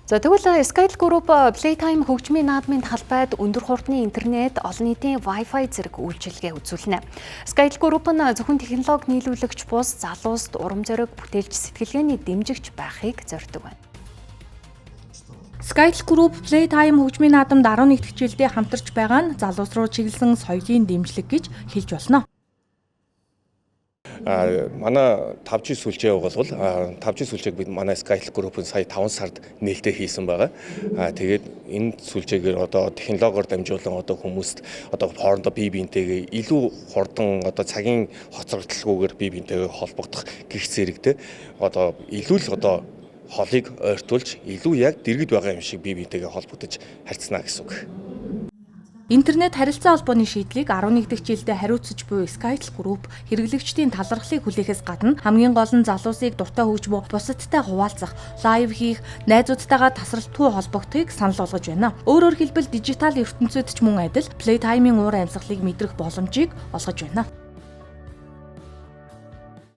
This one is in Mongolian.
За тэгвэл Skytel Group Playtime хөгжмийн наадмын талбайд өндөр хурдны интернет, олон нийтийн Wi-Fi зэрэг үйлчилгээ үзүүлнэ. Skytel Group нь зөвхөн технологи нийлүүлэгч бус залууст урам зориг бүтээлч сэтгэлгээний дэмжигч байхыг зорддог байна. Skytel Group Playtime хөгжмийн наадамд 11 дахь жилдээ хамтарч байгаа нь залуус руу чиглэсэн соёлын дэмжлэг гэж хэлж болно. Манай 5G сүлжээ болвол 5G сүлжээг бид манай Skytel Group-ын сая 5 сард нээлттэй хийсэн байгаа. Тэгээд энэ сүлжээгээр одоо технологиор дамжуулан одоо хүмүүст одоо хоорондоо бие биентэйгээ илүү хурдан одоо цагийн хоцрогдлоггүйгээр бие биентэйгээ холбогдох гэх зэрэгтэй одоо илүү л одоо холыг ойртуулж илүү яг дэргэд байгаа юм шиг бие биентэйгээ холбогдож харьцана гэсэн үг. Интернет харилцаа холбооны шийдлийг 11 дахь жилдээ хариуцж буй Skytel Group хэрэглэгчдийн талархлыг хүлээхээс гадна хамгийн гол нь залуусыг дуртай хөгжмөө бусадтай хуваалцах, лайв хийх, найзуудтайгаа тасралтгүй холбогдохыг санал болгож байна. Өөрөөр хэлбэл дижитал ертөнцид ч мөн адил Playtime-ийн уур амьсгалыг мэдрэх боломжийг олгож байна.